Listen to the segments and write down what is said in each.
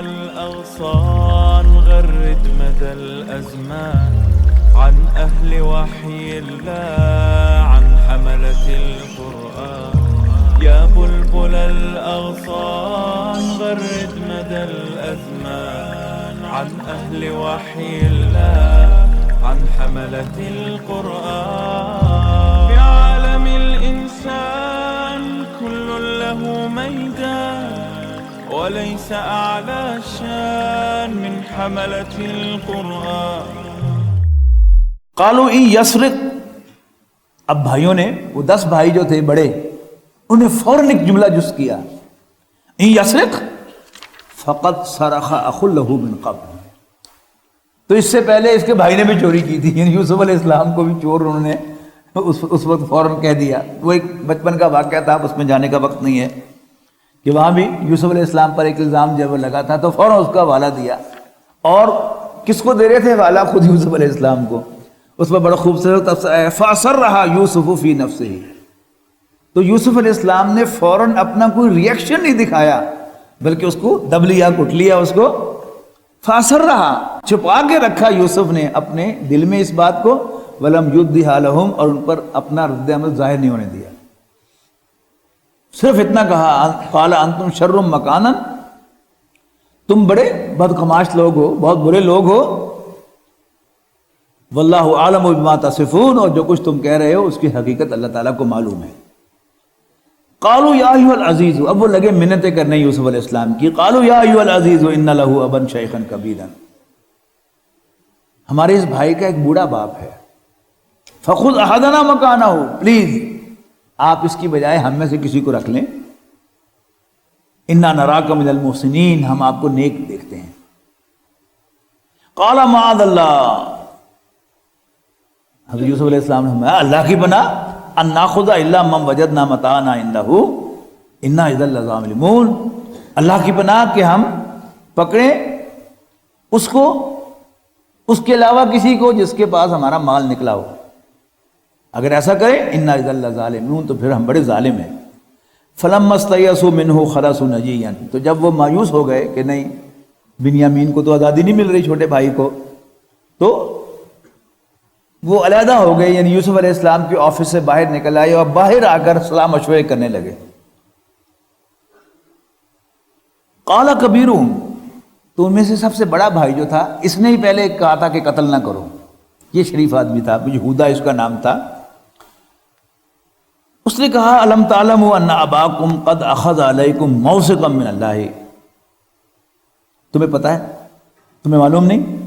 الأغصان غرد مدى الأزمان عن أهل وحي الله عن حملة القرآن يا بلبل الأغصان غرد مدى الأزمان عن أهل وحي الله عن حملة القرآن في عالم الإنسان كل له ميدان وليس أعلى شان من حملة القرآن قالوا إن يسرق. اب بھائیوں نے وہ 10 بھائی جو تھے بڑے انہیں فوراً ایک جملہ جست کیا ان یسرق فقد سرق اخ له من قبل. تو اس سے پہلے اس کے بھائی نے بھی چوری کی تھی، یعنی یوسف علیہ السلام کو بھی چور انہوں نے اس وقت فوراً کہہ دیا. وہ ایک بچپن کا واقعہ تھا، اس میں جانے کا وقت نہیں ہے کہ وہاں بھی یوسف علیہ السلام پر ایک الزام جب لگا تھا تو فوراً اس کا حوالہ دیا. اور کس کو دے رہے تھے حوالہ؟ خود یوسف علیہ السلام کو. اس پر بڑا خوبصورت فَأَسَرَّهَا يُوسُفُ فِي نَفْسِهِ. تو یوسف علیہ السلام نے فوراً اپنا کوئی ریئیکشن نہیں دکھایا بلکہ اس کو دب لیا، کٹ لیا اس کو. فَأَسَرَّهَا چھپا کے رکھا یوسف نے اپنے دل میں اس بات کو وَلَمْ يُبْدِهَا لَهُمْ اور ان پر اپنا رد عمل ظاہر نہیں ہونے دیا. صرف اتنا کہا قَالَ أَنْتُمْ شَرٌّ مَكَانًا تم بڑے بدقماش لوگ ہو، بہت برے لوگ ہو. واللہ عالم بما تصفون اور جو کچھ تم کہہ رہے ہو اس کی حقیقت اللہ تعالیٰ کو معلوم ہے. قالوا یا ایھا العزیز، اب وہ لگے منتیں کرنے یوسف علیہ السلام کی. قالوا یا ایھا العزیز ان له ابا شیخا کبیرا، ہمارے اس بھائی کا ایک بوڑھا باپ ہے. فخذ احدنا مکانہ، پلیز آپ اس کی بجائے ہم میں سے کسی کو رکھ لیں. انا نراک من المحسنین، ہم آپ کو نیک دیکھتے ہیں. قال معاذ اللہ، حضرت یوسف علیہ السلام نے فرمایا اللہ کی پناہ ان ناخذ الا من وجدنا متاعنا عنده انا اذا لظالمون. اللہ کی پناہ کہ ہم پکڑیں اس کو، اس کے علاوہ کسی کو جس کے پاس ہمارا مال نکلا ہو. اگر ایسا کریں انا اذا لظالمون تو پھر ہم بڑے ظالم ہیں. فلما استيئسوا منه خلصوا نجيا، تو جب وہ مایوس ہو گئے کہ نہیں بنیامین کو تو آزادی نہیں مل رہی چھوٹے بھائی کو، تو وہ علیحدہ ہو گئے. یعنی یوسف علیہ السلام کے آفس سے باہر نکل آئے اور باہر آ کر صلاح مشورے کرنے لگے. قال کبیرہم، تو ان میں سے سب سے بڑا بھائی جو تھا اس نے ہی پہلے کہا تھا کہ قتل نہ کرو. یہ شریف آدمی تھا، یہودا اس کا نام تھا. اس نے کہا الم تعلموا ان اباکم قد اخذ علیکم موثقا من اللہ، تمہیں پتہ ہے، تمہیں معلوم نہیں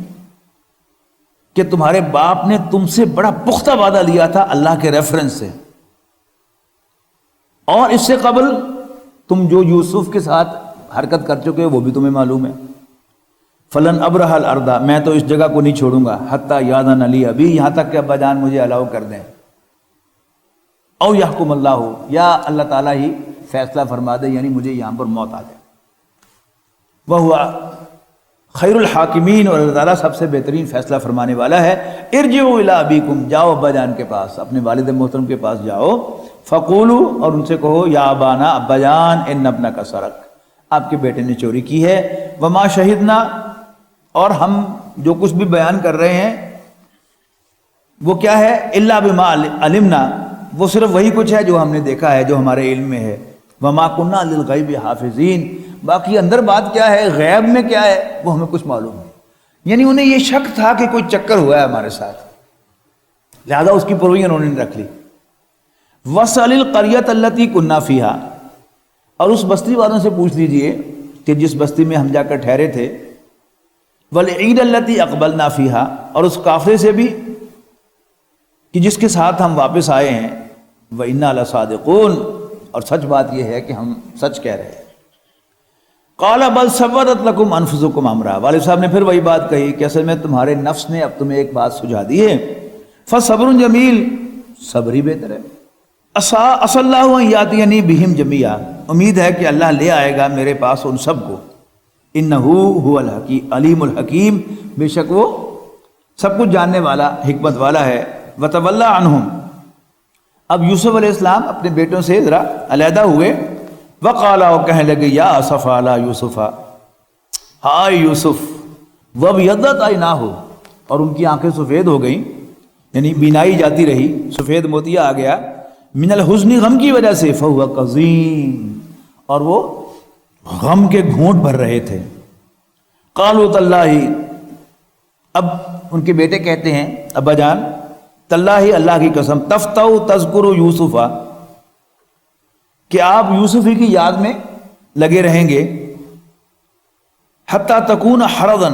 کہ تمہارے باپ نے تم سے بڑا پختہ وعدہ لیا تھا اللہ کے ریفرنس سے، اور اس سے قبل تم جو یوسف کے ساتھ حرکت کر چکے وہ بھی تمہیں معلوم ہے. فلن ابرح الارض، میں تو اس جگہ کو نہیں چھوڑوں گا حتی یاذن لی ابی، یہاں تک کہ ابا جان مجھے الاؤ کر دیں. او یحکم اللہ، یا اللہ تعالیٰ ہی فیصلہ فرما دے، یعنی مجھے یہاں پر موت آ جائے. وہو خیر الحاکمین، اور اللہ تعالیٰ سب سے بہترین فیصلہ فرمانے والا ہے. ارجعوا الی ابیکم، جاؤ ابا جان کے پاس، اپنے والد محترم کے پاس جاؤ. فقولوا، اور ان سے کہو یا ابانا، ابا جان ان ابنک سرق، آپ کے بیٹے نے چوری کی ہے. وما شہدنا، اور ہم جو کچھ بھی بیان کر رہے ہیں وہ کیا ہے؟ الا بما علمنا، وہ صرف وہی کچھ ہے جو ہم نے دیکھا ہے، جو ہمارے علم میں ہے. وما كنا للغیب حافظین، باقی اندر بات کیا ہے، غیب میں کیا ہے، وہ ہمیں کچھ معلوم نہیں. یعنی انہیں یہ شک تھا کہ کوئی چکر ہوا ہے ہمارے ساتھ، لہذا اس کی پروی انہوں نے رکھ لی. وَاسْأَلِ الْقَرْيَةَ الَّتِي كُنَّا فِيهَا، اور اس بستی والوں سے پوچھ لیجئے کہ جس بستی میں ہم جا کر ٹھہرے تھے. وَالْعِيرَ الَّتِي أَقْبَلْنَا فِيهَا، اور اس قافلے سے بھی کہ جس کے ساتھ ہم واپس آئے ہیں. وَإِنَّا لَصَادِقُونَ، اور سچ بات یہ ہے کہ ہم سچ کہہ رہے ہیں. قال بل سولت لکم انفسکم امرا، والد صاحب نے پھر وہی بات کہی کہ اصل میں تمہارے نفس نے اب تمہیں ایک بات سجھا دی ہے. فصبر جمیل، صبر ہی بہتر ہے. عسى اللہ ان یاتینی بہم جمیعا، امید ہے کہ اللہ لے آئے گا میرے پاس ان سب کو. انہ هو العلیم الحکیم، بے شک وہ سب کچھ جاننے والا حکمت والا ہے. وتولی عنہم، اب یوسف علیہ السلام اپنے بیٹوں سے ذرا علیحدہ ہوئے. وقالا، وہ کہنے لگے یا اسف علی یوسف، ہائے یوسف وابیضت عیناہ، اور ان کی آنکھیں سفید ہو گئیں، یعنی بینائی جاتی رہی، سفید موتیا آ گیا، من الحزن غم کی وجہ سے، فہو قزیم، اور وہ غم کے گھونٹ بھر رہے تھے۔ قالوا تاللہ، اب ان کے بیٹے کہتے ہیں ابا جان، تاللہ اللہ کی قسم، تفتؤ تذکر یوسف، کہ آپ یوسف ہی کی یاد میں لگے رہیں گے، حتی تکون حرضا،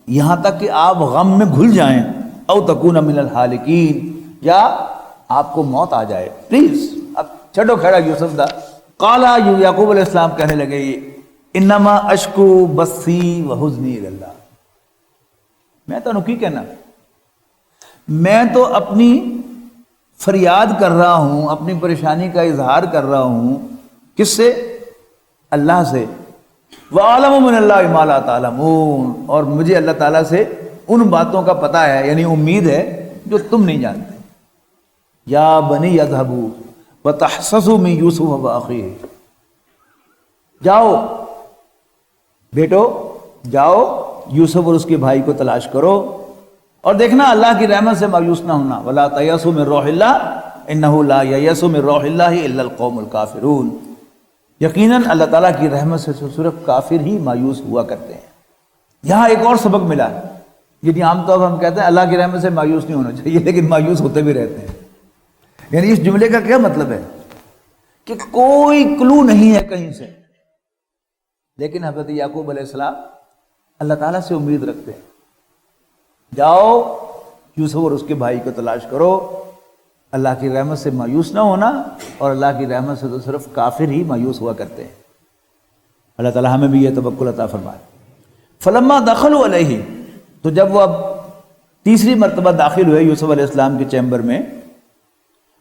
یہاں تک کہ آپ غم میں گھل جائیں، او تکون من الحالکین، یا آپ کو موت آ جائے، پلیز اب چھڑو کھڑا یوسف دا۔ قالا، یعقوب علیہ السلام کہنے لگے، انما اشکو بثی وحزنی الی اللہ، میں تو کی کہنا، میں تو اپنی فریاد کر رہا ہوں، اپنی پریشانی کا اظہار کر رہا ہوں، کس سے؟ اللہ سے۔ وَأَعْلَمُ مِنَ اللَّهِ مَا لَا تَعْلَمُونَ، اور مجھے اللہ تعالیٰ سے ان باتوں کا پتہ ہے، یعنی امید ہے جو تم نہیں جانتے۔ یا بنی اذهبوا وتحسسوا من یوسف وأخیہ، جاؤ بیٹو، جاؤ یوسف اور اس کے بھائی کو تلاش کرو، اور دیکھنا اللہ کی رحمت سے مایوس نہ ہونا۔ وَلَا تَيَأْسُوا مِن رَوْحِ اللَّهِ إِنَّهُ لَا يَيَأْسُ مِن رَوْحِ اللَّهِ إِلَّا الْقَوْمُ الْكَافِرُونَ، یقیناً اللہ تعالیٰ کی رحمت سے صرف کافر ہی مایوس ہوا کرتے ہیں۔ یہاں ایک اور سبق ملا، یعنی عام طور پر ہم کہتے ہیں اللہ کی رحمت سے مایوس نہیں ہونا چاہیے، لیکن مایوس ہوتے بھی رہتے ہیں۔ یعنی اس جملے کا کیا مطلب ہے کہ کوئی کلو نہیں ہے کہیں سے، لیکن حضرت یعقوب علیہ السلام اللہ تعالیٰ سے امید رکھتے ہیں، جاؤ یوسف اور اس کے بھائی کو تلاش کرو، اللہ کی رحمت سے مایوس نہ ہونا، اور اللہ کی رحمت سے تو صرف کافر ہی مایوس ہوا کرتے ہیں۔ اللہ تعالیٰ ہمیں بھی یہ توکل عطا فرمائے۔ فلما دخلوا علیہ، تو جب وہ اب تیسری مرتبہ داخل ہوئے یوسف علیہ السلام کے چیمبر میں،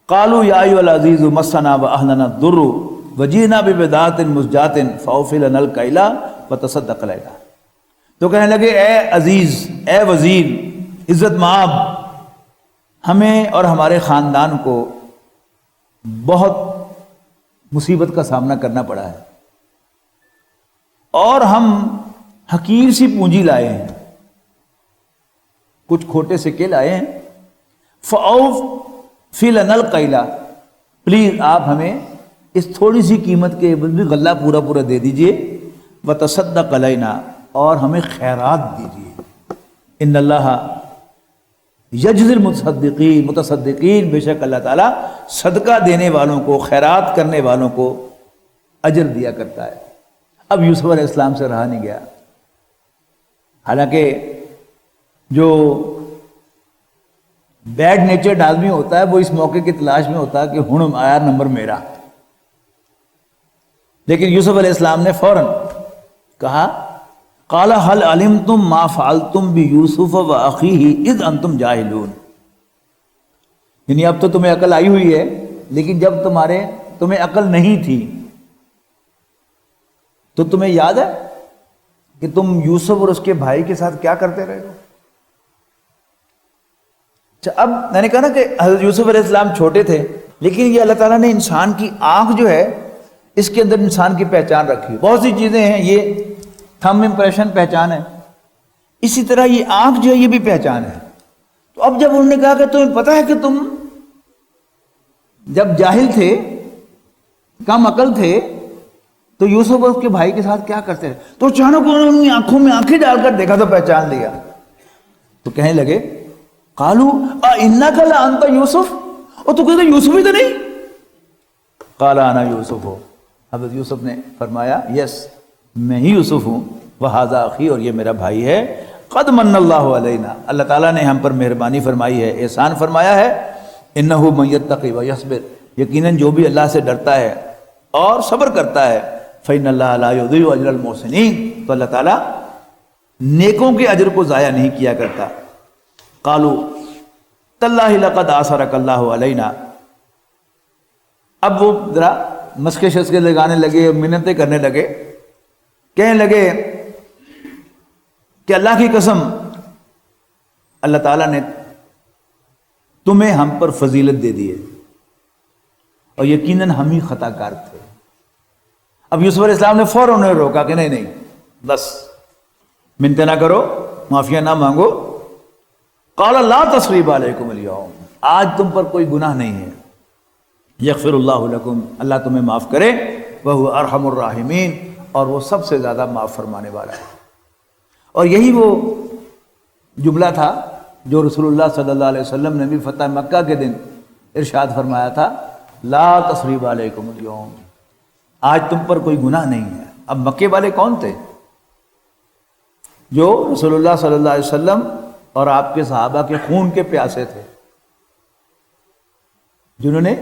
قالوا یا ایھا العزیز مسنا واہلنا الضر وجئنا ببضاعۃ مزجاۃ فاوفِ لنا الکیل وتصدق علینا، تو کہنے لگے اے عزیز، اے وزیر، عزت مآب، ہمیں اور ہمارے خاندان کو بہت مصیبت کا سامنا کرنا پڑا ہے، اور ہم حقیر سی پونجی لائے ہیں، کچھ کھوٹے سکے لائے ہیں، فَأَوْفِ لَنَا الْقَيْلَ، پلیز آپ ہمیں اس تھوڑی سی قیمت کے عوض بھی غلہ پورا پورا دے دیجئے، وَتَصَدَّقْ عَلَيْنَا، اور ہمیں خیرات دیجئے، ان اللہ یجزی المتصدقین، متصدقین، بے شک اللہ تعالیٰ صدقہ دینے والوں کو، خیرات کرنے والوں کو اجر دیا کرتا ہے۔ اب یوسف علیہ السلام سے رہا نہیں گیا، حالانکہ جو بیڈ نیچرڈ آدمی ہوتا ہے وہ اس موقع کی تلاش میں ہوتا ہے کہ ہن آیا نمبر میرا، لیکن یوسف علیہ السلام نے فوراً کہا، قال هل علمتم ما فعلتم بيوسف واخيه اذ انتم جاہلون، یعنی اب تو تمہیں عقل آئی ہوئی ہے، لیکن جب تمہیں عقل نہیں تھی تو تمہیں یاد ہے کہ تم یوسف اور اس کے بھائی کے ساتھ کیا کرتے رہے ہو؟ اب میں نے کہا نا کہ حضرت یوسف علیہ السلام چھوٹے تھے، لیکن یہ اللہ تعالیٰ نے انسان کی آنکھ جو ہے اس کے اندر انسان کی پہچان رکھی، بہت سی چیزیں ہیں، یہ تھم امپریشن پہچان ہے، اسی طرح یہ آنکھ جو ہے یہ بھی پہچان ہے۔ تو اب جب انہوں نے کہا کہ تمہیں پتہ ہے کہ تم جب جاہل تھے، کم عقل تھے، تو یوسف اور اس کے بھائی کے ساتھ کیا کرتے رہے، تو اچانک انہوں نے آنکھوں میں آنکھیں ڈال کر دیکھا تو پہچان لیا، تو کہنے لگے، قالوا اِنَّكَ لَأَنْتَ یوسف، اور تو کہتے یوسف ہی تو نہیں؟ قال انا یوسف، حضرت یوسف نے فرمایا، یس میں ہی یوسف ہوں، وہذا اخی، اور یہ میرا بھائی ہے، قد من اللہ علینا، اللہ تعالیٰ نے ہم پر مہربانی فرمائی ہے، احسان فرمایا ہے، انہ من یتقی ویصبر، یقیناً جو بھی اللہ سے ڈرتا ہے اور صبر کرتا ہے، فإن اللہ لا یضیع اجر المحسنین، تو اللہ تعالیٰ نیکوں کے اجر کو ضائع نہیں کیا کرتا۔ قالوا تاللہ لقد آثرک اللہ علینا، اب وہ ذرا مسکے شسکے لگانے لگے، منتیں کرنے لگے، کہنے لگے کہ اللہ کی قسم، اللہ تعالیٰ نے تمہیں ہم پر فضیلت دے دی ہے، اور یقیناً ہم ہی خطا کار تھے۔ اب یوسف علیہ السلام نے فوراً انہیں روکا کہ نہیں بس منتیں نہ کرو، معافیاں نہ مانگو. قال لا تثریب علیکم اليوم، آج تم پر کوئی گناہ نہیں ہے. یغفر اللہ لکم، اللہ تمہیں معاف کرے. وہو ارحم الراحمین، اور وہ سب سے زیادہ معاف فرمانے والا ہے. اور یہی وہ جملہ تھا جو رسول اللہ صلی اللہ علیہ وسلم نے بھی فتح مکہ کے دن ارشاد فرمایا تھا، لا تثریب علیکم اليوم، آج تم پر کوئی گناہ نہیں ہے. اب مکے والے کون تھے؟ جو رسول اللہ صلی اللہ علیہ وسلم اور آپ کے صحابہ کے خون کے پیاسے تھے، جنہوں نے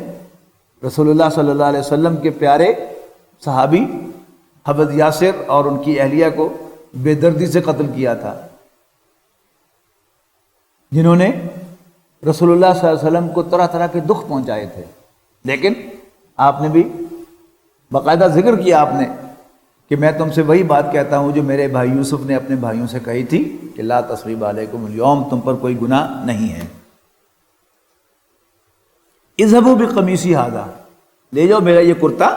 رسول اللہ صلی اللہ علیہ وسلم کے پیارے صحابی حضرت یاسر اور ان کی اہلیہ کو بے دردی سے قتل کیا تھا، جنہوں نے رسول اللہ صلی اللہ علیہ وسلم کو طرح طرح کے دکھ پہنچائے تھے. لیکن آپ نے بھی باقاعدہ ذکر کیا آپ نے کہ میں تم سے وہی بات کہتا ہوں جو میرے بھائی یوسف نے اپنے بھائیوں سے کہی تھی کہ لا تثریب علیکم اليوم، تم پر کوئی گناہ نہیں ہے. اذهبوا بقمیصی ھذا، لے جاؤ میرا یہ کرتا،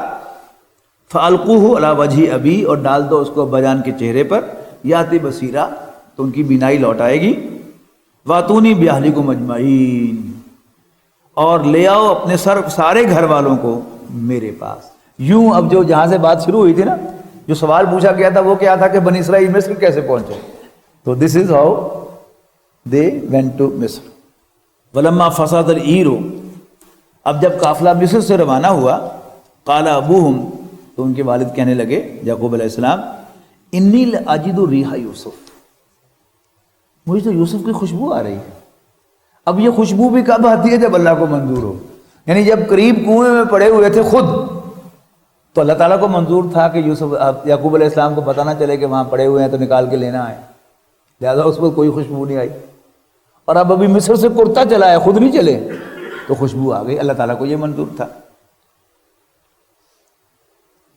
فالقوہ علی وجہ ابی، اور ڈال دو اس کو ابا جان کے چہرے پر، یاتی بصیرہ، تو ان کی بینائی لوٹ آئے گی. واتونی باہلکم اجمعین، اور لے آؤ اپنے سارے گھر والوں کو میرے پاس. یوں اب جو جہاں سے بات شروع ہوئی تھی نا، جو سوال پوچھا گیا تھا وہ کیا تھا کہ بنی اسرائیل مصر کیسے پہنچے، تو this is how they went to مصر. ولما فساد العیر، اب جب قافلہ مصر سے روانہ ہوا، قال ابوہم، تو ان کے والد کہنے لگے یعقوب علیہ السلام، انی لاجد ریح یوسف، مجھے تو یوسف کی خوشبو آ رہی ہے. اب یہ خوشبو بھی کب آتی ہے؟ جب اللہ کو منظور ہو. یعنی جب قریب کنویں میں پڑے ہوئے تھے خود، تو اللہ تعالیٰ کو منظور تھا کہ یوسف یعقوب علیہ السلام کو پتہ نہ چلے کہ وہاں پڑے ہوئے ہیں تو نکال کے لینا ہے، لہٰذا اس پر کوئی خوشبو نہیں آئی. اور اب ابھی مصر سے کرتا چلا ہے، خود نہیں چلے تو خوشبو آ گئی. اللہ تعالیٰ کو یہ منظور تھا.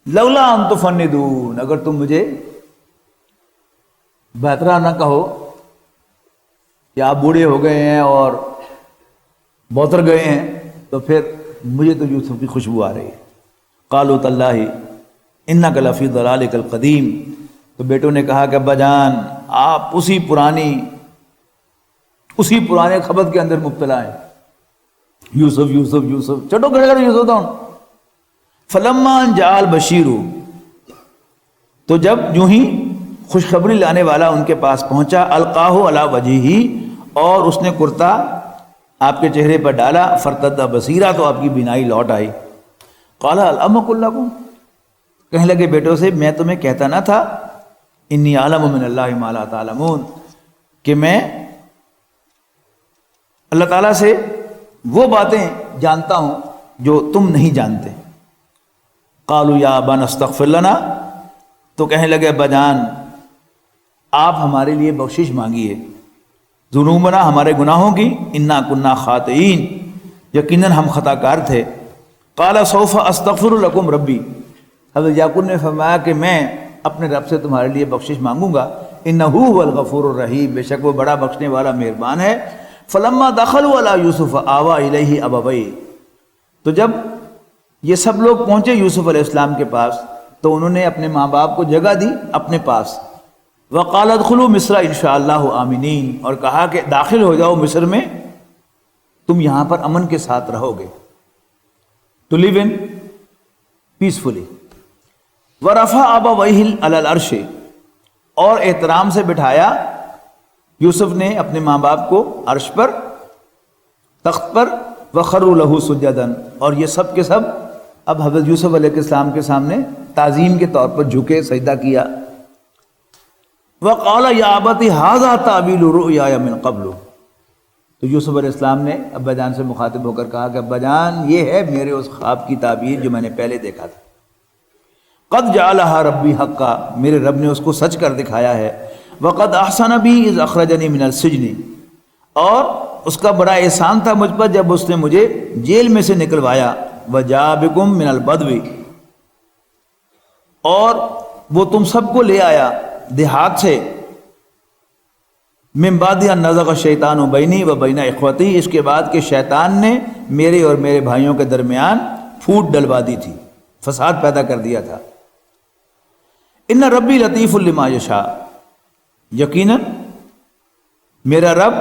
لولا ان تفندون، اگر تم مجھے بہترا نہ کہو کہ آپ بوڑھے ہو گئے ہیں اور بوتر گئے ہیں، تو پھر مجھے تو یوسف کی خوشبو آ رہی ہے. قالوا تاللہ انک لفی ضلالک القدیم، تو بیٹوں نے کہا کہ ابا جان آپ اسی پرانے خبر کے اندر مبتلا ہیں. یوسف یوسف یوسف، چٹو کھڑے کرو یوسف دون. فلما جاء البشیر، تو جب یوں ہی خوشخبری لانے والا ان کے پاس پہنچا، القاہ علی وجہہ، اور اس نے کرتا آپ کے چہرے پر ڈالا، فرتد بصیرہ، تو آپ کی بینائی لوٹ آئی. قال الم اقل لکم، کہنے لگے بیٹوں سے میں تمہیں کہتا نہ تھا، انی اعلم من اللہ ما لا تعلمون، کہ میں اللہ تعالیٰ سے وہ باتیں جانتا ہوں جو تم نہیں جانتے. قالوا یا ابانا استغفر لنا، تو کہنے لگے ابا جان آپ ہمارے لیے بخشش مانگیے، ذنوبنا، ہمارے گناہوں کی، انا کنا خاطئین، یقیناً ہم خطا کار تھے. قال سوف استغفر لکم ربی، حضرت یعقوب نے فرمایا کہ میں اپنے رب سے تمہارے لیے بخشش مانگوں گا. انہ هو الغفور الرحیم، بے شک وہ بڑا بخشنے والا مہربان ہے. فلما دخلوا علی یوسف آوا الیہ ابویہ، تو جب یہ سب لوگ پہنچے یوسف علیہ السلام کے پاس تو انہوں نے اپنے ماں باپ کو جگہ دی اپنے پاس. وقال ادخلوا مصر انشاءاللہ آمنین، اور کہا کہ داخل ہو جاؤ مصر میں، تم یہاں پر امن کے ساتھ رہو گے، ٹو لیو ان پیسفلی. ورفع ابویہ علی العرش، اور احترام سے بٹھایا یوسف نے اپنے ماں باپ کو عرش پر، تخت پر. وخروا لہ سجدا، اور یہ سب کے سب اب حضرت یوسف علیہ السلام کے سامنے تعظیم کے طور پر جھکے، سجدہ کیا. وقال یا ابت ھذا تاویل رؤیایا من قبل، تو یوسف علیہ السلام نے ابا جان سے مخاطب ہو کر کہا کہ ابا جان یہ ہے میرے اس خواب کی تعبیر جو میں نے پہلے دیکھا تھا. قد جعلها ربی حقا، میرے رب نے اس کو سچ کر دکھایا ہے. وقد احسن بی اذ اخرجنی من السجن، اور اس کا بڑا احسان تھا مجھ پر جب اس نے مجھے جیل میں سے نکلوایا. وجاء بکم من البدو، اور وہ تم سب کو لے آیا دیہات سے. من بعد ان نزغ الشیطان بینی و بین اخوتی، اس کے بعد کہ شیطان نے میرے اور میرے بھائیوں کے درمیان پھوٹ ڈلوا دی تھی، فساد پیدا کر دیا تھا. ان ربی لطیف لما یشاء، یقیناً میرا رب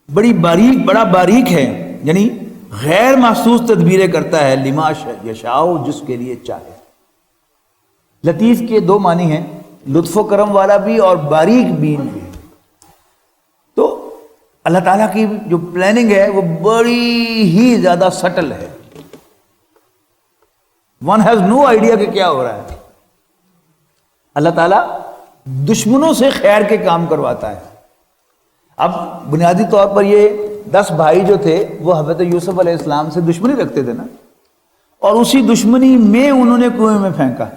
بڑا باریک ہے، یعنی غیر محسوس تدبیریں کرتا ہے، لما یشاء، جس کے لیے چاہے۔ لطیف کے دو معنی ہیں، لطف و کرم والا بھی اور باریک بین بھی۔ تو اللہ تعالیٰ کی جو پلاننگ ہے وہ بڑی ہی زیادہ سٹل ہے، ون ہیز نو آئیڈیا کہ کیا ہو رہا ہے۔ اللہ تعالیٰ دشمنوں سے خیر کے کام کرواتا ہے۔ اب بنیادی طور پر یہ 10 بھائی جو تھے وہ حضرت یوسف علیہ السلام سے دشمنی رکھتے تھے نا، اور اسی دشمنی میں انہوں نے کنویں میں پھینکا،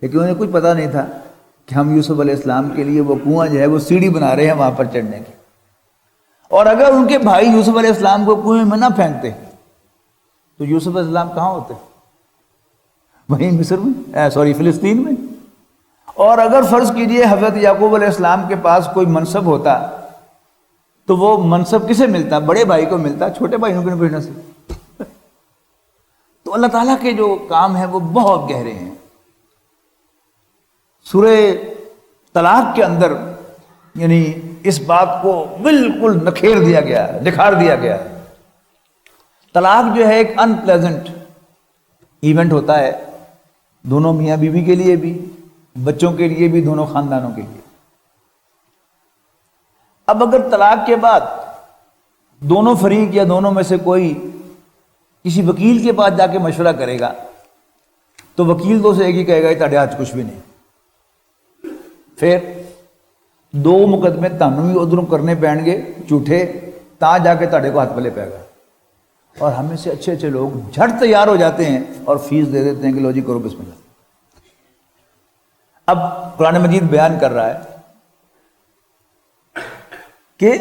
لیکن انہیں کچھ پتا نہیں تھا کہ ہم یوسف علیہ السلام کے لیے وہ کنواں جو ہے وہ سیڑھی بنا رہے ہیں وہاں پر چڑھنے کی۔ اور اگر ان کے بھائی یوسف علیہ السلام کو کنویں میں نہ پھینکتے تو یوسف علیہ السلام کہاں ہوتے؟ وہیں مصر میں، فلسطین میں۔ اور اگر فرض کیجئے حضرت یعقوب علیہ السلام کے پاس کوئی منصب ہوتا تو وہ منصب کسے ملتا؟ بڑے بھائی کو ملتا، چھوٹے بھائیوں کو نہیں نصیب۔ تو اللہ تعالیٰ کے جو کام ہیں وہ بہت گہرے ہیں۔ سورہ طلاق کے اندر یعنی اس بات کو بالکل نکھیر دیا گیا، نکھار دیا گیا۔ طلاق جو ہے ایک ان پلیزنٹ ایونٹ ہوتا ہے، دونوں میاں بیوی کے لیے بھی، بچوں کے لیے بھی، دونوں خاندانوں کے لیے۔ اب اگر طلاق کے بعد دونوں فریق یا دونوں میں سے کوئی کسی وکیل کے پاس جا کے مشورہ کرے گا تو وکیل تو اسے ایک ہی کہے گا تہاڈے ہاتھ کچھ بھی نہیں، پھر 2 مقدمے تانوں بھی ادھروں کرنے پین گے جھوٹے، تا جا کے تہاڈے کو ہاتھ پلے پائے گا۔ اور ہمیں سے اچھے اچھے لوگ جھٹ تیار ہو جاتے ہیں اور فیس دے دیتے ہیں کہ لو جی کرو بسم اللہ۔ اب قرآن مجید بیان کر رہا ہے کہ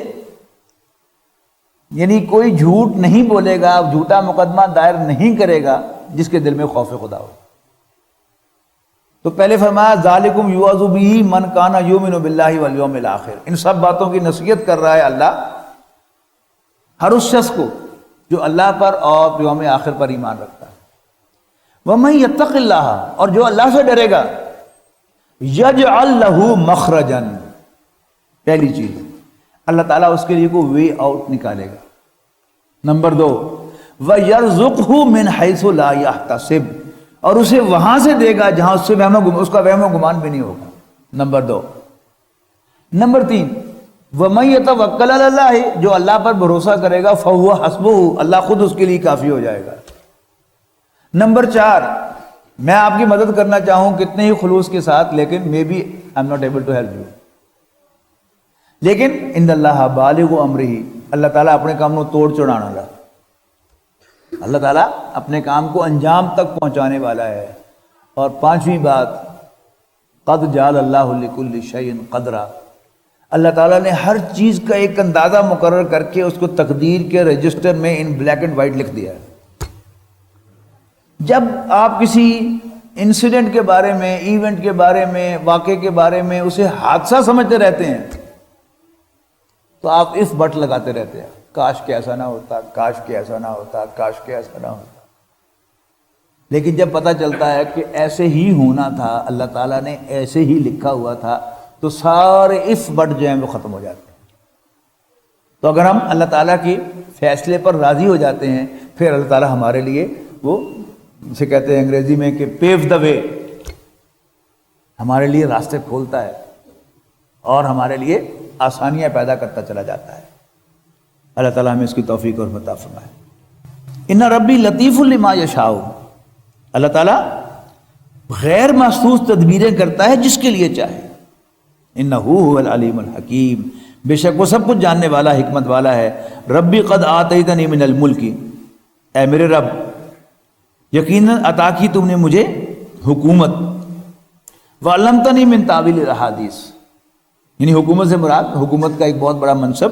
یعنی کوئی جھوٹ نہیں بولے گا، جھوٹا مقدمہ دائر نہیں کرے گا جس کے دل میں خوف خدا ہو۔ تو پہلے فرمایا ذالکم یوعظ بہ من کان یؤمن باللہ والیوم الآخر، ان سب باتوں کی نصیحت کر رہا ہے اللہ ہر اس شخص کو جو اللہ پر اور یوم آخر پر ایمان رکھتا ہے۔ ومن یتق اللہ، اور جو اللہ سے ڈرے گا، یجعل لہ مخرجا، پہلی چیز اللہ تعالیٰ اس کے لیے کوئی وے آؤٹ نکالے گا۔ نمبر 2 وَيَرْزُقْهُ مِنْ حَيْثُ لَا يَحْتَسِبْ، اور اسے وہاں سے دے گا جہاں اس کا وہم و گمان بھی نہیں ہوگا۔ نمبر 2۔ نمبر 3 وَمَن يَتَوَكَّلْ عَلَى اللَّهِ، جو اللہ پر بھروسہ کرے گا فَهُوَ حَسْبُهُ، اللہ خود اس کے لیے کافی ہو جائے گا۔ نمبر 4 میں آپ کی مدد کرنا چاہوں کتنے ہی خلوص کے ساتھ، لیکن میں بھی I am not able to help you, لیکن ان اللہ بالغ امرہ، اللہ تعالیٰ اپنے کام کو توڑ چڑھانا گا، اللہ تعالیٰ اپنے کام کو انجام تک پہنچانے والا ہے۔ اور 5ویں بات قد جعل اللہ لکل شیء قدرا، اللہ تعالیٰ نے ہر چیز کا ایک اندازہ مقرر کر کے اس کو تقدیر کے رجسٹر میں ان بلیک اینڈ وائٹ لکھ دیا ہے۔ جب آپ کسی انسیڈنٹ کے بارے میں، ایونٹ کے بارے میں، واقعے کے بارے میں اسے حادثہ سمجھتے رہتے ہیں تو آپ اس بٹ لگاتے رہتے ہیں، کاش کہ ایسا نہ ہوتا، کاش کہ ایسا نہ ہوتا، کاش کہ ایسا نہ ہوتا۔ لیکن جب پتہ چلتا ہے کہ ایسے ہی ہونا تھا، اللہ تعالیٰ نے ایسے ہی لکھا ہوا تھا، تو سارے اف بٹ جو ہیں وہ ختم ہو جاتے ہیں۔ تو اگر ہم اللہ تعالیٰ کے فیصلے پر راضی ہو جاتے ہیں، پھر اللہ تعالیٰ ہمارے لیے وہ جسے کہتے ہیں انگریزی میں کہ پیو دا وے، ہمارے لیے راستے کھولتا ہے اور ہمارے لیے آسانیاں پیدا کرتا چلا جاتا ہے۔ اللہ تعالیٰ ہمیں اس کی توفیق اور عطا فرمائے۔ ان ربی لطیف لما یشاء، اللہ تعالیٰ غیر محسوس تدبیریں کرتا ہے جس کے لیے چاہے۔ انہ هو العلیم الحکیم، بے شک وہ سب کچھ جاننے والا، حکمت والا ہے۔ ربی قد آتیتنی من الملک، اے میرے رب یقیناً عطا کی تم نے مجھے حکومت، وعلمتنی من تاویل الاحادیث، یعنی حکومت سے مراد حکومت کا ایک بہت بڑا منصب،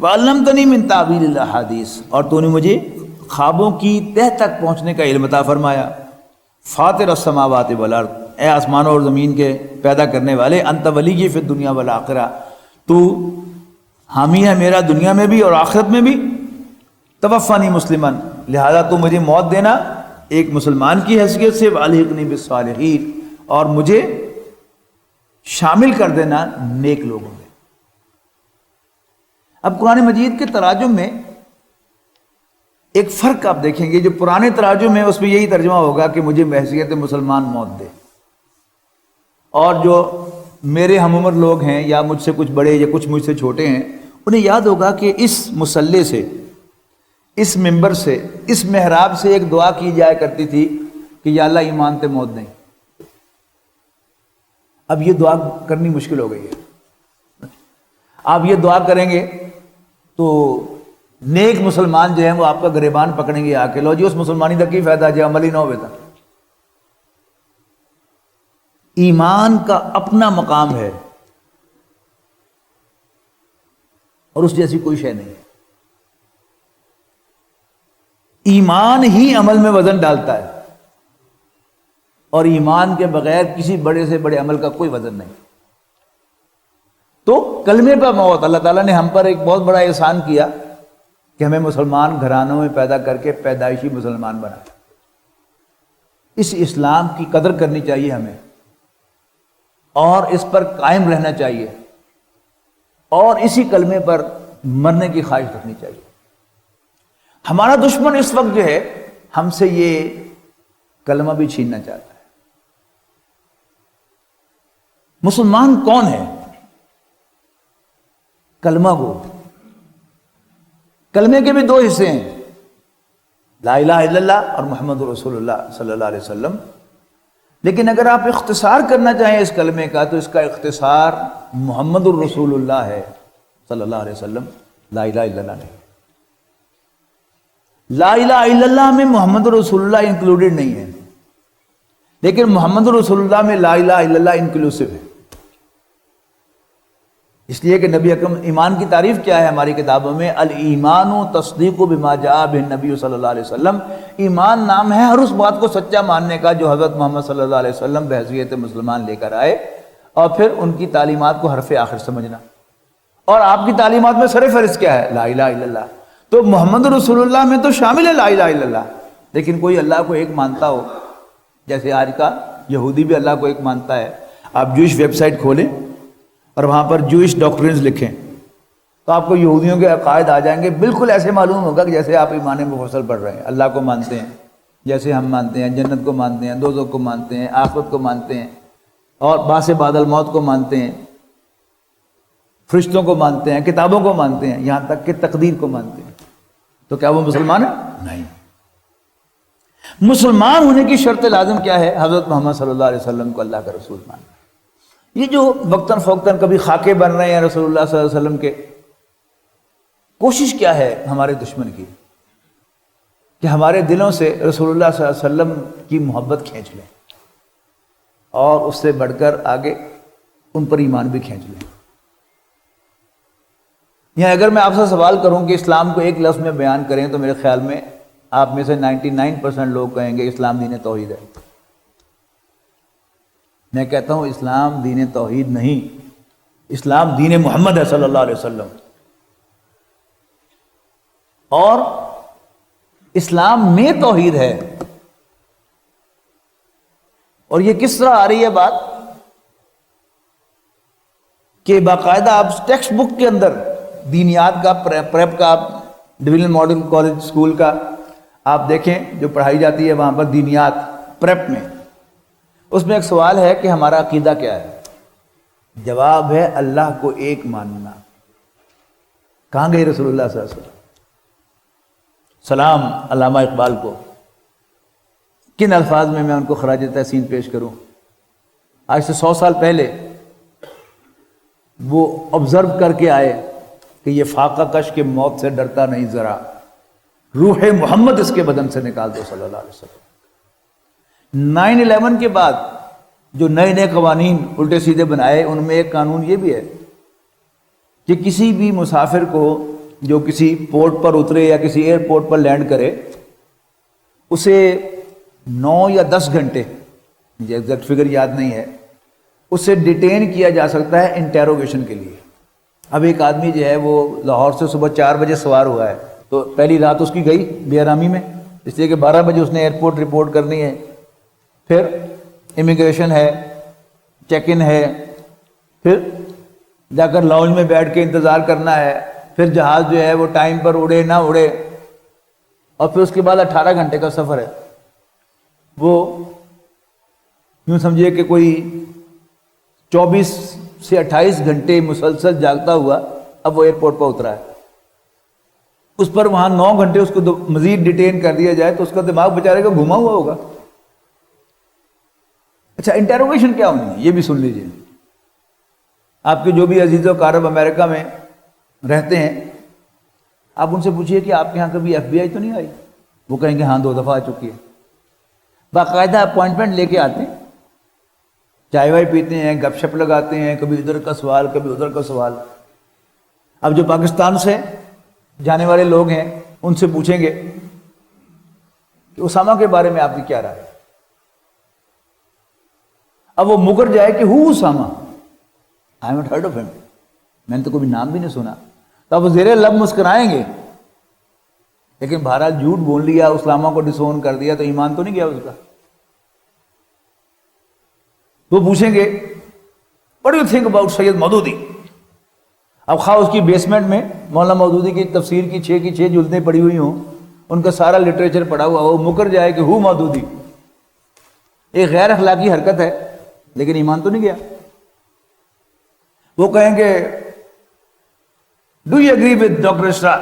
وعلمتنی من تاویل الاحادیث، اور تو نے مجھے خوابوں کی تہ تک پہنچنے کا علم عطا فرمایا۔ فاطر السماوات والارض، اے آسمانوں اور زمین کے پیدا کرنے والے، انت ولی فی الدنیا والآخرہ، تو حامی ہے میرا دنیا میں بھی اور آخرت میں بھی۔ توفانی مسلمن، لہذا تو مجھے موت دینا ایک مسلمان کی حیثیت سے، والحقنی بالصالحین، اور مجھے شامل کر دینا نیک لوگوں میں۔ اب قرآن مجید کے تراجم میں ایک فرق آپ دیکھیں گے، جو پرانے تراجم ہے اس میں یہی ترجمہ ہوگا کہ مجھے بحیثیت مسلمان موت دے، اور جو میرے ہم عمر لوگ ہیں یا مجھ سے کچھ بڑے یا کچھ مجھ سے چھوٹے ہیں، انہیں یاد ہوگا کہ اس مصلی سے، اس منبر سے، اس محراب سے ایک دعا کی جایا کرتی تھی کہ یا اللہ ایمان تے موت نہیں۔ اب یہ دعا کرنی مشکل ہو گئی ہے۔ آپ یہ دعا کریں گے تو نیک مسلمان جو ہیں وہ آپ کا گریبان پکڑیں گے آ کے، لو جی اس مسلمانی کا کی فائدہ جو عمل ہی نہ ہوئے تھا۔ ایمان کا اپنا مقام ہے اور اس جیسی کوئی شے نہیں ہے۔ ایمان ہی عمل میں وزن ڈالتا ہے، اور ایمان کے بغیر کسی بڑے سے بڑے عمل کا کوئی وزن نہیں۔ تو کلمے پر موت، اللہ تعالیٰ نے ہم پر ایک بہت بڑا احسان کیا کہ ہمیں مسلمان گھرانوں میں پیدا کر کے پیدائشی مسلمان بنایا۔ اس اسلام کی قدر کرنی چاہیے ہمیں، اور اس پر قائم رہنا چاہیے، اور اسی کلمے پر مرنے کی خواہش رکھنی چاہیے۔ ہمارا دشمن اس وقت جو ہے ہم سے یہ کلمہ بھی چھیننا چاہتا ہے۔ مسلمان کون ہے؟ کلمہ گو۔ کلمے کے بھی دو حصے ہیں، لا الہ الا اللہ اور محمد رسول اللہ صلی اللہ علیہ وسلم۔ لیکن اگر آپ اختصار کرنا چاہیں اس کلمے کا تو اس کا اختصار محمد الرسول اللہ ہے صلی اللہ علیہ وسلم، لا الہ الا اللہ نہیں۔ لا الہ الا اللہ میں محمد رسول اللہ انکلوڈڈ نہیں ہے، لیکن محمد رسول اللہ میں لا الہ الا اللہ انکلوسیو ہے۔ اس لیے کہ نبی اکرم، ایمان کی تعریف کیا ہے ہماری کتابوں میں؟ الایمان تصدیق بما جاء به النبی صلی اللہ علیہ وسلم۔ ایمان نام ہے ہر اس بات کو سچا ماننے کا جو حضرت محمد صلی اللہ علیہ وسلم بحیثیت مسلمان لے کر آئے، اور پھر ان کی تعلیمات کو حرف آخر سمجھنا۔ اور آپ کی تعلیمات میں سر فہرست کیا ہے؟ لا الہ الا اللہ۔ تو محمد رسول اللہ میں تو شامل ہے لا الہ الا اللہ، لیکن کوئی اللہ کو ایک مانتا ہو، جیسے آج کا یہودی بھی اللہ کو ایک مانتا ہے۔ آپ جوئش ویب سائٹ کھولیں اور وہاں پر جوئش ڈاکٹرنز لکھیں تو آپ کو یہودیوں کے عقائد آ جائیں گے، بالکل ایسے معلوم ہوگا کہ جیسے آپ ایمان مفصل پڑھ رہے ہیں۔ اللہ کو مانتے ہیں جیسے ہم مانتے ہیں، جنت کو مانتے ہیں، دوزخ کو مانتے ہیں، آخرت کو مانتے ہیں، اور بعث بعد الموت کو مانتے ہیں، فرشتوں کو مانتے ہیں، کتابوں کو مانتے ہیں، یہاں تک کہ تقدیر کو مانتے ہیں۔ تو کیا وہ مسلمان ہے؟ نہیں۔ مسلمان ہونے کی شرط لازم کیا ہے؟ حضرت محمد صلی اللہ علیہ وسلم کو اللہ کا رسول ماننا۔ یہ جو وقتاً فوقتاً کبھی خاکے بن رہے ہیں رسول اللہ صلی اللہ علیہ وسلم کے، کوشش کیا ہے ہمارے دشمن کی کہ ہمارے دلوں سے رسول اللہ صلی اللہ علیہ وسلم کی محبت کھینچ لیں، اور اس سے بڑھ کر آگے ان پر ایمان بھی کھینچ لیں۔ یہاں اگر میں آپ سے سوال کروں کہ اسلام کو ایک لفظ میں بیان کریں تو میرے خیال میں آپ میں سے 99% لوگ کہیں گے اسلام دین توحید ہے۔ میں کہتا ہوں اسلام دین توحید نہیں، اسلام دین محمد ہے صلی اللہ علیہ وسلم۔ اور اسلام میں توحید ہے۔ اور یہ کس طرح آ رہی ہے بات کہ باقاعدہ آپ ٹیکسٹ بک کے اندر دینیات کا، پریپ کا، ڈویژن ماڈل کالج اسکول کا آپ دیکھیں جو پڑھائی جاتی ہے وہاں پر دینیات پریپ میں، اس میں ایک سوال ہے کہ ہمارا عقیدہ کیا ہے؟ جواب ہے اللہ کو ایک ماننا۔ کہاں گئے رسول اللہ صلی اللہ علیہ وسلم؟ سلام علامہ اقبال کو کن الفاظ میں ان کو خراج تحسین پیش کروں؟ آج سے 100 سال پہلے وہ آبزرو کر کے آئے کہ یہ فاقہ کش کے موت سے ڈرتا نہیں ذرا، روح محمد اس کے بدن سے نکال دو صلی اللہ علیہ وسلم۔ 9/11 کے بعد جو نئے نئے قوانین الٹے سیدھے بنائے، ان میں ایک قانون یہ بھی ہے کہ کسی بھی مسافر کو جو کسی پورٹ پر اترے یا کسی ایئرپورٹ پر لینڈ کرے، اسے 9 یا 10 گھنٹے، مجھے ایگزیکٹ فگر یاد نہیں ہے، اسے ڈیٹین کیا جا سکتا ہے انٹیروگیشن کے لیے۔ اب ایک آدمی جو ہے وہ لاہور سے صبح 4 بجے سوار ہوا ہے، تو پہلی رات اس کی گئی بے آرامی میں، اس لیے کہ 12 بجے اس نے ایئرپورٹ رپورٹ کرنی ہے، پھر امیگریشن ہے، چیک ان ہے، پھر جا کر لاؤنج میں بیٹھ کے انتظار کرنا ہے، پھر جہاز جو ہے وہ ٹائم پر اڑے نہ اڑے، اور پھر اس کے بعد 18 گھنٹے کا سفر ہے۔ وہ یوں سمجھیے کہ کوئی 24 سے 28 گھنٹے مسلسل جاگتا ہوا اب وہ ایئرپورٹ پر اترا ہے۔ اس پر وہاں 9 گھنٹے اس کو مزید ڈیٹین کر دیا جائے تو اس کا دماغ بیچارے کا گھوما ہوا ہوگا۔ اچھا، انٹروگیشن کیا ہونی ہے یہ بھی سن لیجئے۔ آپ کے جو بھی عزیز و اقارب امریکہ میں رہتے ہیں، آپ ان سے پوچھئے کہ آپ کے ہاں کبھی FBI تو نہیں آئی؟ وہ کہیں گے ہاں 2 دفعہ آ چکی ہے۔ باقاعدہ اپوائنٹمنٹ لے کے آتے ہیں، چائے وائے پیتے ہیں، گپ شپ لگاتے ہیں، کبھی ادھر کا سوال کبھی ادھر کا سوال۔ اب جو پاکستان سے جانے والے لوگ ہیں ان سے پوچھیں گے کہ اسامہ کے بارے میں آپ کی کیا رائے ہے؟ اب وہ مکر جائے کہ ہو Usama, I haven't heard of him، میں نے تو کبھی نام بھی نہیں سنا، تو اب وہ زیر لب مسکرائیں گے، لیکن بہرحال جھوٹ بول لیا، اسامہ کو ڈسون کر دیا تو ایمان تو نہیں گیا اس کا۔ وہ پوچھیں گے What do you think about سید مودودی؟ اب خواہ اس کی بیسمنٹ میں مولانا مودودی کی تفسیر کی 6 کی 6 جلدیں پڑی ہوئی ہوں، ان کا سارا لٹریچر پڑا ہوا، وہ مکر جائے کہ ہو مودودی۔ ایک غیر اخلاقی حرکت ہے، لیکن ایمان تو نہیں گیا۔ وہ کہیں گے do you agree with doctor Isra?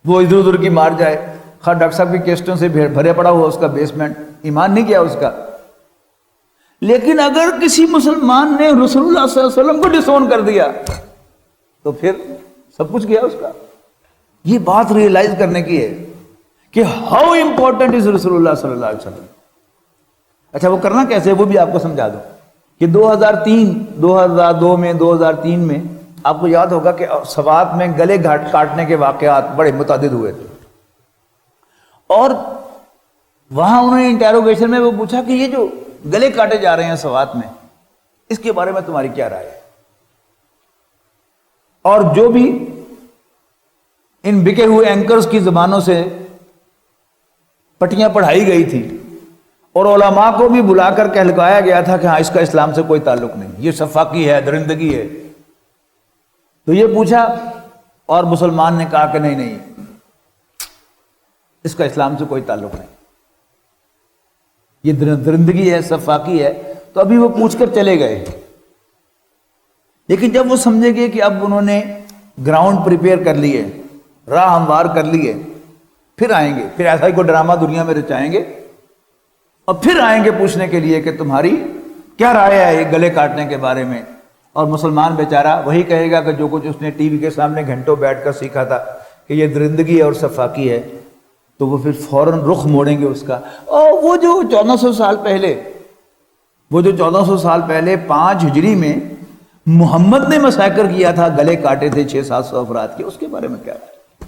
وہ ادھر ادھر کی مار جائے، خواہ ڈاکٹر صاحب کی کیسٹوں سے بھرے پڑا ہوا اس کا بیسمنٹ، ایمان نہیں گیا اس کا۔ لیکن اگر کسی مسلمان نے رسول اللہ صلی اللہ علیہ وسلم کو ڈسون کر دیا تو پھر سب کچھ گیا اس کا۔ یہ بات ریئلائز کرنے کی ہے کہ ہاؤ امپورٹنٹ از رسول اللہ صلی اللہ علیہ وسلم۔ اچھا، وہ کرنا کیسے وہ بھی آپ کو سمجھا دوں کہ 2002 میں 2003 میں آپ کو یاد ہوگا کہ سوات میں گلے کاٹنے کے واقعات بڑے متعدد ہوئے تھے، اور وہاں انہوں نے انٹیروگیشن میں وہ پوچھا کہ یہ جو گلے کاٹے جا رہے ہیں سوات میں، اس کے بارے میں تمہاری کیا رائے ہے؟ اور جو بھی ان بکے ہوئے اینکرز کی زبانوں سے پٹیاں پڑھائی گئی تھی اور علماء کو بھی بلا کر کہلوایا گیا تھا کہ ہاں اس کا اسلام سے کوئی تعلق نہیں، یہ سفاکی ہے، درندگی ہے، تو یہ پوچھا اور مسلمان نے کہا کہ نہیں اس کا اسلام سے کوئی تعلق نہیں، یہ درندگی ہے، سفاکی ہے، تو ابھی وہ پوچھ کر چلے گئے۔ لیکن جب وہ سمجھے گے کہ اب انہوں نے گراؤنڈ پریپیئر کر لیے، راہ ہموار کر لیے، پھر آئیں گے، پھر ایسا ہی کوئی ڈرامہ دنیا میں رچائیں گے اور پھر آئیں گے پوچھنے کے لیے کہ تمہاری کیا رائے ہے یہ گلے کاٹنے کے بارے میں۔ اور مسلمان بیچارہ وہی کہے گا کہ جو کچھ اس نے ٹی وی کے سامنے گھنٹوں بیٹھ کر سیکھا تھا کہ یہ درندگی ہے اور سفاکی ہے، تو وہ پھر فوراً رخ موڑیں گے اس کا۔ اور وہ جو 1400 سال پہلے 5 ہجری میں محمد نے مسیکر کیا تھا، گلے کاٹے تھے 600-700 افراد کے، اس کے بارے میں کیا ہے؟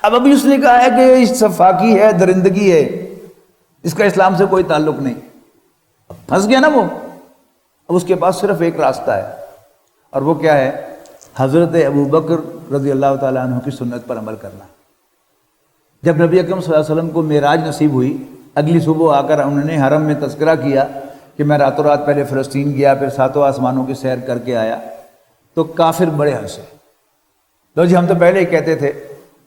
اب ابھی اس نے کہا ہے کہ یہ سفاکی ہے، درندگی ہے، اس کا اسلام سے کوئی تعلق نہیں، اب پھنس گیا نا وہ۔ اب اس کے پاس صرف ایک راستہ ہے، اور وہ کیا ہے؟ حضرت ابوبکر رضی اللہ تعالیٰ عنہ کی سنت پر عمل کرنا۔ جب نبی اکرم صلی اللہ علیہ وسلم کو معراج نصیب ہوئی، اگلی صبح آ کر انہوں نے حرم میں تذکرہ کیا کہ میں راتوں رات پہلے فلسطین گیا، پھر 7 آسمانوں کی سیر کر کے آیا، تو کافر بڑے ہنسے، لو جی ہم تو پہلے ہی کہتے تھے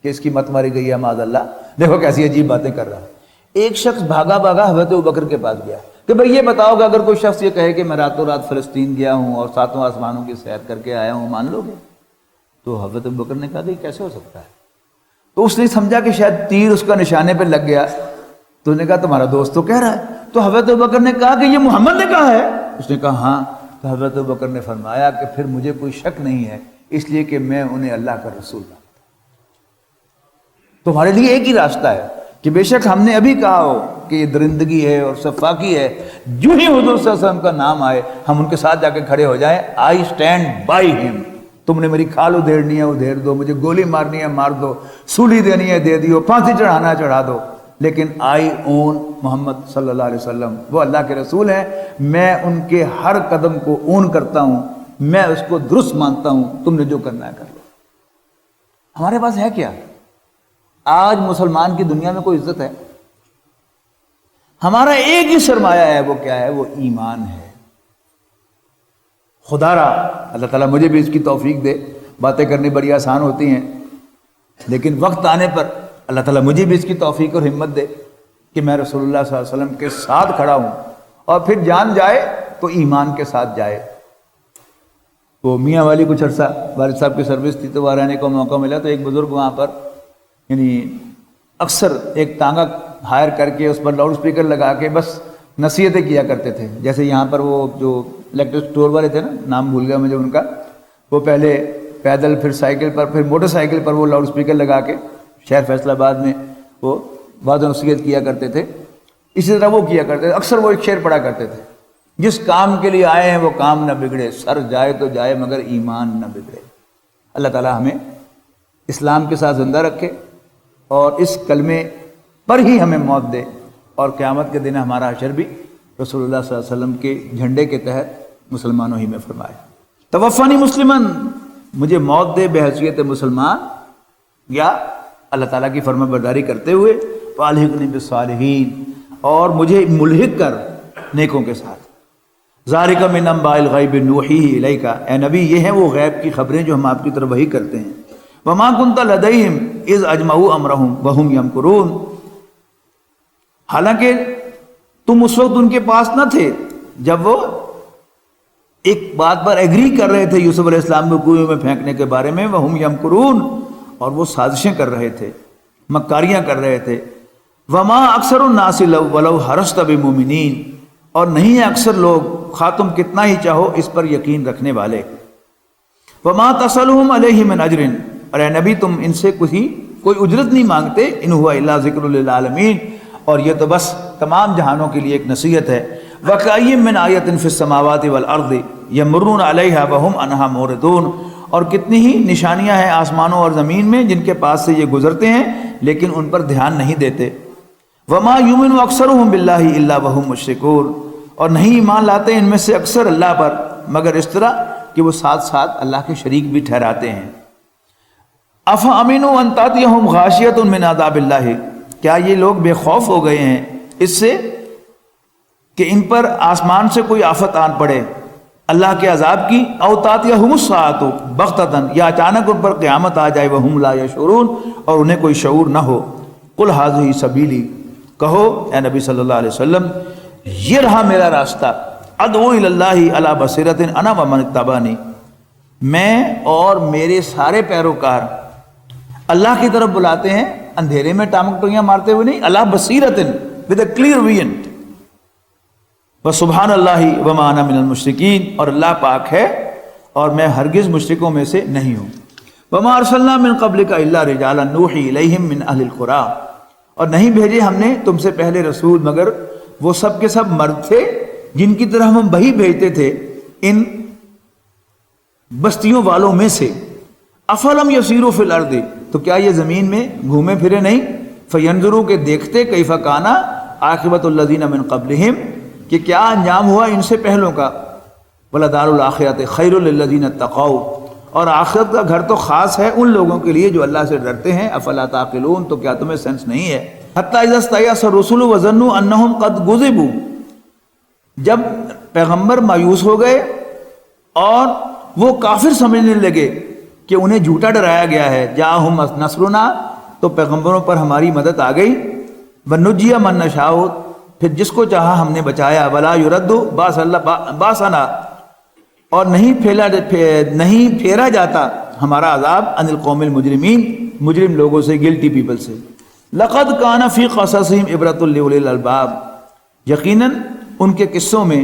کہ اس کی مت ماری گئی ہے معاذ اللہ، دیکھو کیسی عجیب باتیں کر رہا ہے۔ ایک شخص بھاگا حضرت ابوبکر کے پاس گیا کہ بھئی یہ بتاؤ کہ اگر کوئی شخص یہ کہے کہ میں راتوں رات فلسطین گیا ہوں اور 7 آسمانوں کی سیر کر کے آیا ہوں، مان لو گے؟ تو حضرت ابوبکر نے کہا کہ یہ کیسے ہو سکتا ہے؟ تو اس نے سمجھا کہ شاید تیر اس کا نشانے پہ لگ گیا، تو نے کہا تمہارا دوست تو کہہ رہا ہے۔ تو حضرت ابوبکر نے کہا کہ یہ محمد نے کہا ہے؟ اس نے کہا ہاں۔ تو حضرت ابوبکر نے فرمایا کہ پھر مجھے کوئی شک نہیں ہے، اس لیے کہ میں انہیں اللہ کا رسول مانتا ہوں۔ تمہارے لیے ایک ہی راستہ ہے کہ بے شک ہم نے ابھی کہا ہو کہ یہ درندگی ہے اور سفاکی ہے، جو ہی حضور صلی اللہ علیہ وسلم کا نام آئے ہم ان کے ساتھ جا کے کھڑے ہو جائیں، آئی اسٹینڈ بائی ہم۔ تم نے میری کھال ادھیڑنی ہے ادھیڑ دو، مجھے گولی مارنی ہے مار دو، سولی دینی ہے دے دیو، پھانسی چڑھانا ہے چڑھا دو، لیکن آئی اون محمد صلی اللہ علیہ وسلم، وہ اللہ کے رسول ہیں، میں ان کے ہر قدم کو اون کرتا ہوں، میں اس کو درست مانتا ہوں، تم نے جو کرنا ہے کر لو۔ ہمارے پاس ہے کیا؟ آج مسلمان کی دنیا میں کوئی عزت ہے؟ ہمارا ایک ہی سرمایہ ہے، وہ کیا ہے؟ وہ ایمان ہے۔ خدا را اللہ تعالیٰ مجھے بھی اس کی توفیق دے. باتیں کرنی بڑی آسان ہوتی ہیں لیکن وقت آنے پر اللہ تعالیٰ مجھے بھی اس کی توفیق اور ہمت دے کہ میں رسول اللہ صلی اللہ علیہ وسلم کے ساتھ کھڑا ہوں, اور پھر جان جائے تو ایمان کے ساتھ جائے. وہ میاں والی کچھ عرصہ والد صاحب کی سروس تھی تو وہاں رہنے کا موقع ملا, تو ایک بزرگ وہاں پر یعنی اکثر ایک ٹانگا ہائر کر کے اس پر لاؤڈ اسپیکر لگا کے بس نصیحتیں کیا کرتے تھے. جیسے یہاں پر وہ جو الیکٹرک اسٹور والے تھے نا, نام بھول گیا مجھے ان کا, وہ پہلے پیدل پھر سائیکل پر پھر موٹر سائیکل پر وہ لاؤڈ اسپیکر لگا کے شہر فیصل آباد میں وہ بعض نصیحت کیا کرتے تھے. اسی طرح وہ کیا کرتے تھے. اکثر وہ ایک شعر پڑھا کرتے تھے, جس کام کے لیے آئے ہیں وہ کام نہ بگڑے, سر جائے تو جائے مگر ایمان نہ بگڑے. اللہ تعالیٰ ہمیں اسلام کے ساتھ زندہ رکھے اور اس کلمے پر ہی ہمیں موت دے, اور قیامت کے دن ہمارا حشر بھی رسول اللہ صلی اللہ علیہ وسلم کے جھنڈے کے تحت مسلمانوں ہی میں فرمائے. توفانی مسلمن, مجھے موت دے بے حیثیت مسلمان, یا اللہ تعالیٰ کی فرما برداری کرتے ہوئے والحقنی بالصالحین, اور مجھے ملحق کر نیکوں کے ساتھ. ذالک من انباء الغیب نوحیہ الیک, اے نبی یہ ہیں وہ غیب کی خبریں جو ہم آپ کی طرف وحی کرتے ہیں. وما کنت لدیہم اذ اجمعوا امرہم وہم یمکرون, حالانکہ تم اس وقت ان کے پاس نہ تھے جب وہ ایک بات پر ایگری کر رہے تھے یوسف علیہ السلام کو کنویں میں پھینکنے کے بارے میں. وہم یمکرون, اور وہ سازشیں کر رہے تھے, مکاریاں کر رہے تھے. وما اکثر الناس ولو حرصت بمؤمنین, اور نہیں ہے اکثر لوگ خواہ تم کتنا ہی چاہو اس پر یقین رکھنے والے. وما تسألهم علیہ من اجر, اور اے نبی تم ان سے کوئی اجرت نہیں مانگتے. ان ہوا الا ذکر للعالمین, اور یہ تو بس تمام جہانوں کے لیے ایک نصیحت ہے. وَكَأَيٍّ مِّنْ آیَةٍ فِي السَّمَاوَاتِ وَالْأَرْضِ يَمُرُّونَ عَلَيْهَا وَهُمْ عَنْهَا مُعْرِضُونَ, اور کتنی ہی نشانیاں ہیں آسمانوں اور زمین میں جن کے پاس سے یہ گزرتے ہیں لیکن ان پر دھیان نہیں دیتے. وَمَا يُؤْمِنُ أَكْثَرُهُم بِاللَّهِ إِلَّا وَهُم مُشْرِكُونَ, اور نہیں ایمان لاتے ان میں سے اکثر اللہ پر مگر اس طرح کہ وہ ساتھ ساتھ اللہ کے شریک بھی ٹھہراتے ہیں. أَفَأَمِنُوا أَن تَأْتِيَهُمْ غَاشِيَةٌ مِّنْ عَذَابِ اللَّهِ, کیا یہ لوگ بے خوف ہو گئے ہیں اس سے کہ ان پر آسمان سے کوئی آفت آن پڑے اللہ کے عذاب کی. او تاتیہم الساعۃ بغتۃ, یا اچانک ان پر قیامت آ جائے. وہم لا یشعرون, اور انہیں کوئی شعور نہ ہو. قل ھذہ سبیلی, کہو اے نبی صلی اللہ علیہ وسلم یہ رہا میرا راستہ. ادعو الی اللہ علی بصیرۃ انا ومن اتبعنی, میں اور میرے سارے پیروکار اللہ کی طرف بلاتے ہیں, اندھیرے میں ٹامک ٹوئیاں مارتے ہوئے نہیں. علی بصیرۃ, ود اے کلیئر ویژن. وسبحان اللہ وما انا من المشرکین, اور اللہ پاک ہے اور میں ہرگز مشرکوں میں سے نہیں ہوں. وما ارسلنا من قبلک الا رجالا نوحی الیہم من اہل القری, اور نہیں بھیجے ہم نے تم سے پہلے رسول مگر وہ سب کے سب مرد تھے جن کی طرح ہم وحی بھیجتے تھے ان بستیوں والوں میں سے. افلم یسیروا فی الارض, تو کیا یہ زمین میں گھومے پھرے نہیں. فینظروا, کہ دیکھتے, کیف کان عاقبۃ الذین من قبلہم, کہ کیا انجام ہوا ان سے پہلوں کا. ولدار الاخرۃ خیر للذین اتقوا, اور آخرت کا گھر تو خاص ہے ان لوگوں کے لیے جو اللہ سے ڈرتے ہیں. افلا تعقلون, تو کیا تمہیں سینس نہیں ہے. حتی اذا استیأس الرسل وظنوا انہم قد کذبوا, جب پیغمبر مایوس ہو گئے اور وہ کافر سمجھنے لگے کہ انہیں جھوٹا ڈرایا گیا ہے. جاءہم نصرنا, تو پیغمبروں پر ہماری مدد آ گئی. ونجی من نشاء, پھر جس کو چاہا ہم نے بچایا. ولا یرد باسنا, اور نہیں پھیرا جاتا ہمارا عذاب عن القوم المجرمین, مجرم لوگوں سے, گلٹی پیپل سے. لقد کان فی قصصہم عبرۃ لاولی الالباب, یقیناً ان کے قصوں میں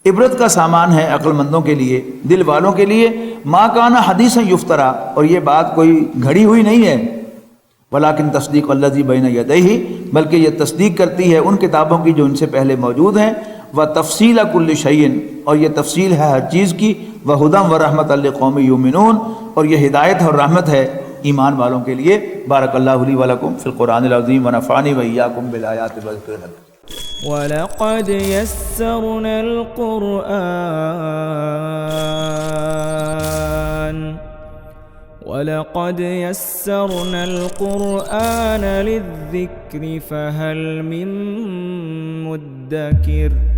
عبرت کا سامان ہے عقل مندوں کے لیے, دل والوں کے لیے. ما کان حدیثا یفترا, اور یہ بات کوئی گھڑی ہوئی نہیں ہے. ولیکن تصدیق الذی بین یدیہ, بلکہ یہ تصدیق کرتی ہے ان کتابوں کی جو ان سے پہلے موجود ہیں. وتفصیل کل شیء, اور یہ تفصیل ہے ہر چیز کی. وہدی ورحمۃ لقوم یؤمنون, اور یہ ہدایت اور رحمت ہے ایمان والوں کے لیے. بارک اللہ لی ولکم فی القرآن العظیم ونفعنی وإیاکم بالآیات والذکر الحکیم. وَلَقَدْ يَسَّرْنَا الْقُرْآنَ لِلذِّكْرِ فَهَلْ مِن مُّدَّكِرٍ